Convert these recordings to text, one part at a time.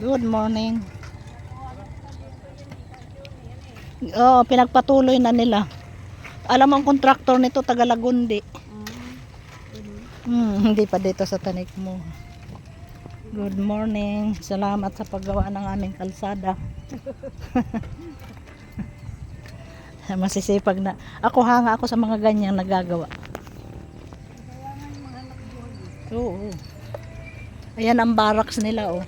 Good morning. Oh, pinagpatuloy na nila. Alam mo ang kontraktor nito taga Lagundi. Hindi pa dito sa tanik mo. Good morning. Salamat sa paggawa ng aming kalsada. Masisipag na. Ako hanga ako sa mga ganyang nagagawa. Oo. Ayan ang barracks nila, oh.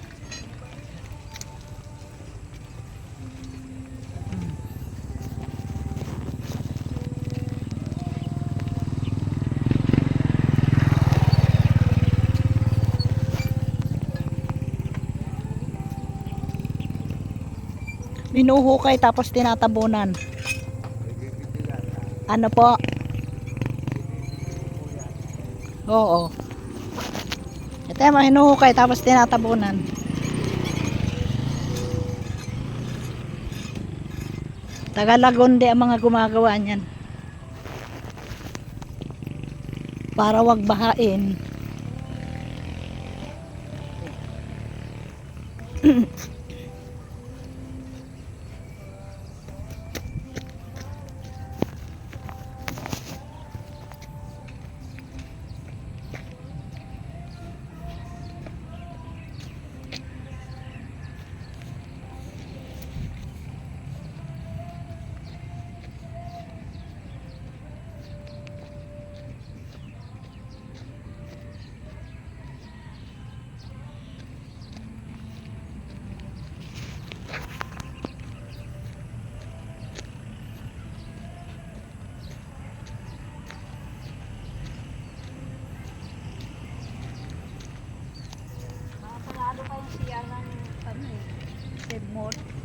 Binuhukay tapos tinatabunan. Ano po? Oo. Ito yung hinuhukay tapos tinatabunan. Taga Lagundi ang mga gumagawa niyan. Para wag bahain.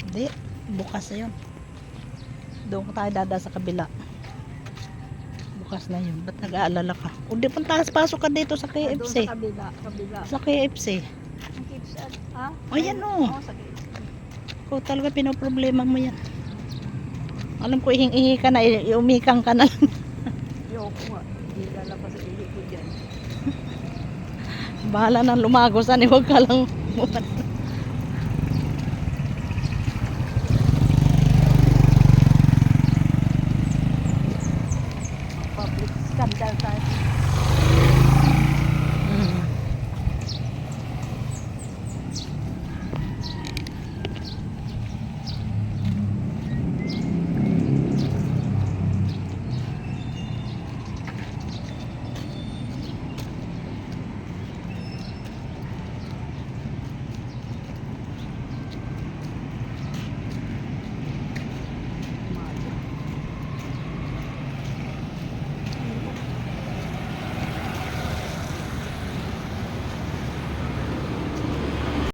Hindi, bukas na yun. Doon tayo dada sa kabila. Bukas na yun. Ba't nag-aalala ka? O di puntas, pasok ka dito sa KFC. Sa kabila. Sa KFC. Ang KFC, ha? O yan o. Sa KFC. Kung talaga pinoproblema mo yan. Alam ko ihing-ihi ka na, iumikang ka na lang. Yoko nga. Hindi lalabas sa ihi ko dyan. Bahala nang lumago saan, huwag ka lang